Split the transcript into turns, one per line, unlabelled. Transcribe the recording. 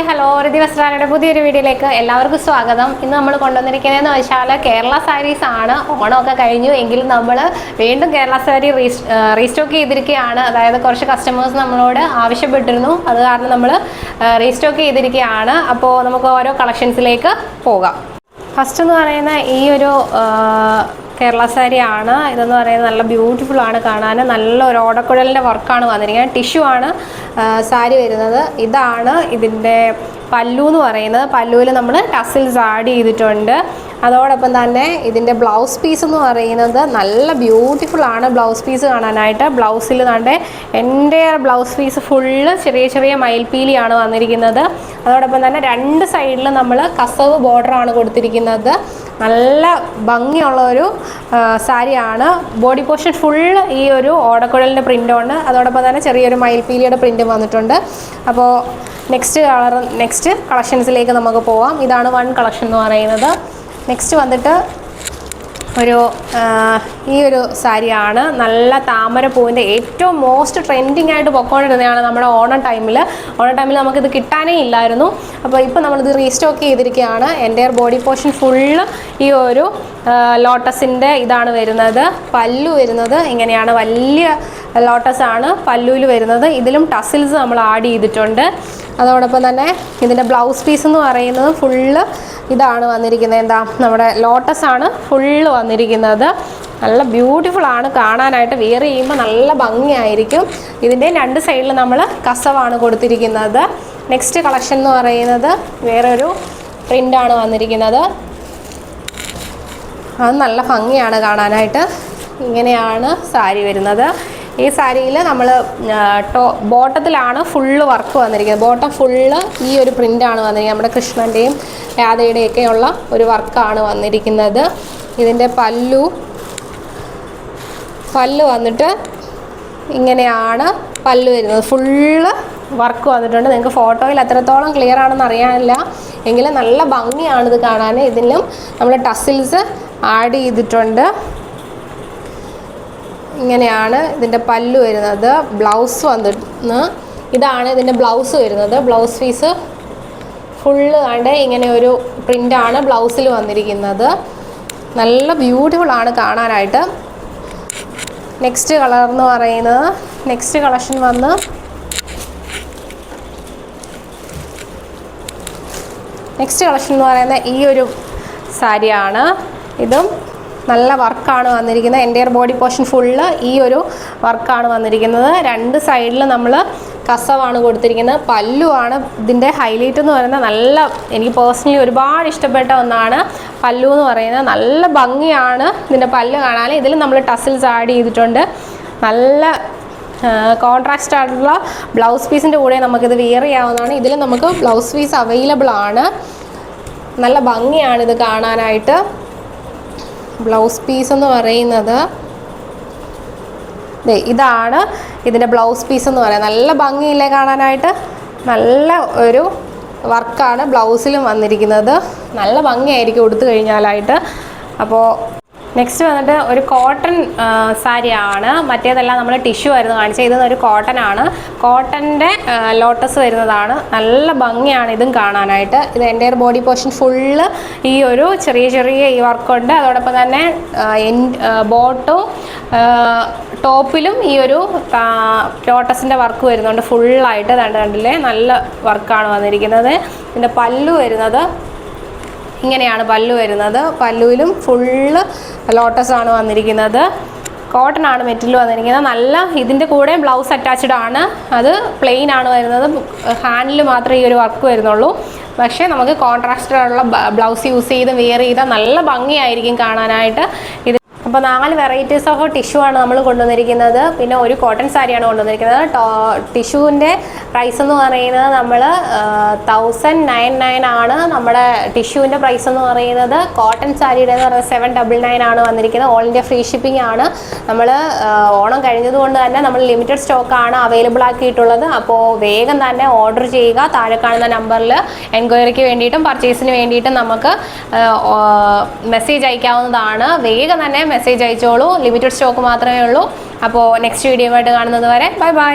Hi hello Riti വസ്ത്രാലയുടെ പുതിയൊരു വീഡിയോയിലേക്ക് എല്ലാവർക്കും സ്വാഗതം. ഇന്ന് നമ്മൾ കൊണ്ടുവന്നിരിക്കുന്നതെന്ന് വെച്ചാൽ കേരള സാരീസ് ആണ്. ഓണമൊക്കെ കഴിഞ്ഞു എങ്കിലും നമ്മൾ വീണ്ടും കേരള സാരി റീസ്റ്റോക്ക് ചെയ്തിരിക്കുകയാണ്. അതായത് കുറച്ച് കസ്റ്റമേഴ്സ് നമ്മളോട് ആവശ്യപ്പെട്ടിരുന്നു, അത് കാരണം നമ്മൾ റീസ്റ്റോക്ക് ചെയ്തിരിക്കുകയാണ്. അപ്പോൾ നമുക്ക് ഓരോ കളക്ഷൻസിലേക്ക് പോകാം. ഫസ്റ്റ് എന്ന് പറയുന്ന ഈ ഒരു കേരള സാരി ആണ്. ഇതെന്ന് പറയുന്നത് നല്ല ബ്യൂട്ടിഫുൾ ആണ് കാണാൻ. നല്ല ഒരു ഓടക്കുഴലിൻ്റെ വർക്കാണ് വന്നിരിക്കുന്നത്. ടിഷ്യൂ ആണ് സാരി വരുന്നത്. ഇതാണ് ഇതിൻ്റെ പല്ലു എന്ന് പറയുന്നത്. പല്ലുവിൽ നമ്മൾ ടസിൽസ് ആഡ് ചെയ്തിട്ടുണ്ട്. അതോടൊപ്പം തന്നെ ഇതിൻ്റെ ബ്ലൗസ് പീസ് എന്ന് പറയുന്നത് നല്ല ബ്യൂട്ടിഫുൾ ആണ്. ബ്ലൗസ് പീസ് കാണാനായിട്ട് ബ്ലൗസിൽ നമ്മുടെ എൻ്റെ ബ്ലൗസ് പീസ് ഫുള്ള് ചെറിയ ചെറിയ മയിൽപ്പീലിയാണ് വന്നിരിക്കുന്നത്. അതോടൊപ്പം തന്നെ രണ്ട് സൈഡിൽ നമ്മൾ കസവ് ബോർഡറാണ് കൊടുത്തിരിക്കുന്നത്. നല്ല ഭംഗിയുള്ള ഒരു സാരിയാണ്. ബോഡി പോർഷൻ ഫുള്ള് ഈ ഒരു ഓടക്കുഴലിൻ്റെ പ്രിൻ്റുണ്ട്. അതോടൊപ്പം തന്നെ ചെറിയൊരു മയിൽപ്പീലിയുടെ പ്രിൻ്റ് വന്നിട്ടുണ്ട്. അപ്പോൾ നെക്സ്റ്റ് കളക്ഷൻസിലേക്ക് നമുക്ക് പോവാം. ഇതാണ് വൺ കളക്ഷൻ എന്ന് പറയുന്നത്. നെക്സ്റ്റ് വന്നിട്ട് ഈ ഒരു സാരിയാണ്. നല്ല താമരപ്പൂവിൻ്റെ ഏറ്റവും മോസ്റ്റ് ട്രെൻഡിങ് ആയിട്ട് പൊക്കോണ്ടിരുന്നതാണ് നമ്മുടെ ഓണം ടൈമിൽ നമുക്കിത് കിട്ടാനേ ഇല്ലായിരുന്നു. അപ്പോൾ ഇപ്പോൾ നമ്മളിത് റീസ്റ്റോക്ക് ചെയ്തിരിക്കുകയാണ്. എൻ്റെ ബോഡി പോർഷൻ ഫുള്ള് ഈ ഒരു ലോട്ടസിൻ്റെ ഇതാണ് വരുന്നത്. പല്ലു വരുന്നത് ഇങ്ങനെയാണ്, വലിയ ലോട്ടസ് ആണ് പല്ലുവിൽ വരുന്നത്. ഇതിലും ടസിൽസ് നമ്മൾ ആഡ് ചെയ്തിട്ടുണ്ട്. അതോടൊപ്പം തന്നെ ഇതിൻ്റെ ബ്ലൗസ് പീസ് എന്ന് പറയുന്നത് ഫുള്ള് ഇതാണ് വന്നിരിക്കുന്നത്. എന്താ നമ്മുടെ ലോട്ടസ് ആണ് ഫുള്ള് വന്നിരിക്കുന്നത്. നല്ല ബ്യൂട്ടിഫുൾ ആണ് കാണാനായിട്ട്. വെയർ ചെയ്യുമ്പോൾ നല്ല ഭംഗിയായിരിക്കും. ഇതിൻ്റെ രണ്ട് സൈഡിൽ നമ്മൾ കസവാണ് കൊടുത്തിരിക്കുന്നത്. നെക്സ്റ്റ് കളക്ഷൻ എന്ന് പറയുന്നത് വേറൊരു പ്രിൻ്റാണ് വന്നിരിക്കുന്നത്. അത് നല്ല ഭംഗിയാണ് കാണാനായിട്ട്. ഇങ്ങനെയാണ് സാരി വരുന്നത്. ഈ സാരിയിൽ നമ്മൾ ബോട്ടത്തിലാണ് ഫുള്ള് വർക്ക് വന്നിരിക്കുന്നത്. ബോട്ടം ഫുള്ള് ഈ ഒരു പ്രിൻ്റാണ് വന്നിരിക്കുന്നത്. നമ്മുടെ കൃഷ്ണൻ്റെയും രാധയുടെയൊക്കെയുള്ള ഒരു വർക്കാണ് വന്നിരിക്കുന്നത്. ഇതിൻ്റെ പല്ലു വന്നിട്ട് ഇങ്ങനെയാണ് പല്ലു വരുന്നത്. ഫുള്ള് വർക്ക് വന്നിട്ടുണ്ട്. നിങ്ങൾക്ക് ഫോട്ടോയിൽ എത്രത്തോളം ക്ലിയർ ആണെന്ന് അറിയാനില്ല, എങ്കിലും നല്ല ഭംഗിയാണിത് കാണാൻ. ഇതിലും നമ്മൾ ടസിൽസ് ആഡ് ചെയ്തിട്ടുണ്ട്. ഇങ്ങനെയാണ് ഇതിൻ്റെ പല്ലു വരുന്നത്. ബ്ലൗസ് വന്നിട്ട് ഇതാണ് ഇതിൻ്റെ ബ്ലൗസ് വരുന്നത്. ബ്ലൗസ് പീസ് ഫുള്ള് കണ്ട് ഇങ്ങനെ ഒരു പ്രിൻ്റാണ് ബ്ലൗസിൽ വന്നിരിക്കുന്നത്. നല്ല ബ്യൂട്ടിഫുൾ ആണ് കാണാനായിട്ട്. നെക്സ്റ്റ് കളർ എന്ന് പറയുന്നത് നെക്സ്റ്റ് കളക്ഷൻ എന്ന് പറയുന്നത് ഈ ഒരു സാരിയാണ്. ഇതും നല്ല വർക്കാണ് വന്നിരിക്കുന്നത്. എൻ്റെ ബോഡി പോർഷൻ ഫുള്ള് ഈ ഒരു വർക്കാണ് വന്നിരിക്കുന്നത്. രണ്ട് സൈഡിൽ നമ്മൾ കസവാണ് കൊടുത്തിരിക്കുന്നത്. പല്ലുവാണ് ഇതിൻ്റെ ഹൈലൈറ്റ് എന്ന് പറയുന്നത്. നല്ല എനിക്ക് പേഴ്സണലി ഒരുപാട് ഇഷ്ടപ്പെട്ട ഒന്നാണ് പല്ലു എന്ന് പറയുന്നത്. നല്ല ഭംഗിയാണ് ഇതിൻ്റെ പല്ല് കാണാൻ. ഇതിൽ നമ്മൾ ടസിൽസ് ആഡ് ചെയ്തിട്ടുണ്ട്. നല്ല കോൺട്രാസ്റ്റ് ആയിട്ടുള്ള ബ്ലൗസ് പീസിൻ്റെ കൂടെ നമുക്കിത് വെയർ ചെയ്യാവുന്നതാണ്. ഇതിൽ നമുക്ക് ബ്ലൗസ് പീസ് അവൈലബിൾ ആണ്. നല്ല ഭംഗിയാണിത് കാണാനായിട്ട്. ബ്ലൗസ് പീസ് എന്ന് പറയുന്നത് ഇതാണ് ഇതിൻ്റെ ബ്ലൗസ് പീസ് എന്ന് പറയുന്നത്. നല്ല ഭംഗിയില്ലേ കാണാനായിട്ട്. നല്ല ഒരു വർക്കാണ് ബ്ലൗസിലും വന്നിരിക്കുന്നത്. നല്ല ഭംഗിയായിരിക്കും ഉടുത്തു കഴിഞ്ഞാലായിട്ട്. അപ്പോൾ നെക്സ്റ്റ് വന്നിട്ട് ഒരു കോട്ടൺ സാരിയാണ്. മറ്റേതെല്ലാം നമ്മൾ ടിഷ്യൂ ആയിരുന്നു കാണിച്ചത്. ഇത് ഒരു കോട്ടൺ ആണ്. കോട്ടൻ്റെ ലോട്ടസ് വരുന്നതാണ്. നല്ല ഭംഗിയാണ് ഇതും കാണാനായിട്ട്. ഇത് എൻ്റെ ബോഡി പോർഷൻ ഫുള്ള് ഈ ഒരു ചെറിയ ഈ വർക്കുണ്ട്. അതോടൊപ്പം തന്നെ ബോട്ടും ടോപ്പിലും ഈ ഒരു ലോട്ടസിൻ്റെ വർക്ക് വരുന്നുണ്ട് ഫുള്ളായിട്ട്. കണ്ടില്ലേ, നല്ല വർക്കാണ് വന്നിരിക്കുന്നത്. ഇതിൻ്റെ പല്ലു വരുന്നത് ഇങ്ങനെയാണ് പല്ലു വരുന്നത്. പല്ലുവിലും ഫുള്ള് ലോട്ടസ് ആണ് വന്നിരിക്കുന്നത്. കോട്ടൺ ആണ് മെറ്റീരിയൽ വന്നിരിക്കുന്നത്. നല്ല ഇതിൻ്റെ കൂടെ ബ്ലൗസ് അറ്റാച്ച്ഡ് ആണ്. അത് പ്ലെയിൻ ആണ് വരുന്നത്. ഹാൻഡിൽ മാത്രമേ ഈ ഒരു വർക്ക് വരുന്നുള്ളൂ. പക്ഷേ നമുക്ക് കോൺട്രാസ്റ്റഡ് ആയിട്ടുള്ള ബ്ലൗസ് യൂസ് ചെയ്ത് വെയർ ചെയ്താൽ നല്ല ഭംഗിയായിരിക്കും കാണാനായിട്ട്. ഇത് അപ്പോൾ 4 വെറൈറ്റീസ് ഓഫ് ടിഷ്യൂ ആണ് നമ്മൾ കൊണ്ടുവന്നിരിക്കുന്നത്. പിന്നെ ഒരു കോട്ടൺ സാരിയാണ് കൊണ്ടുവന്നിരിക്കുന്നത്. ടിഷ്യൂവിൻ്റെ പ്രൈസ് എന്ന് പറയുന്നത് നമ്മൾ 1099 ആണ് നമ്മുടെ ടിഷ്യൂവിൻ്റെ പ്രൈസ് എന്ന് പറയുന്നത്. കോട്ടൺ സാരിയുടെ എന്ന് പറയുന്നത് 799 ആണ് വന്നിരിക്കുന്നത്. ഓൾ ഇന്ത്യ ഫ്രീ ഷിപ്പിംഗ് ആണ്. നമ്മൾ ഓണം കഴിഞ്ഞതുകൊണ്ട് തന്നെ നമ്മൾ ലിമിറ്റഡ് സ്റ്റോക്കാണ് അവൈലബിൾ ആക്കിയിട്ടുള്ളത്. അപ്പോൾ വേഗം തന്നെ ഓർഡർ ചെയ്യുക. താഴെ കാണുന്ന നമ്പറിൽ എൻക്വയറിക്ക് വേണ്ടിയിട്ടും പർച്ചേസിന് വേണ്ടിയിട്ടും നമുക്ക് മെസ്സേജ് അയക്കാവുന്നതാണ്. വേഗം തന്നെ മെസ്സേജ് അയച്ചോളൂ. ലിമിറ്റഡ് സ്റ്റോക്ക് മാത്രമേ ഉള്ളൂ. അപ്പോൾ നെക്സ്റ്റ് വീഡിയോ ആയിട്ട് കാണുന്നത് വരെ ബൈ ബൈ.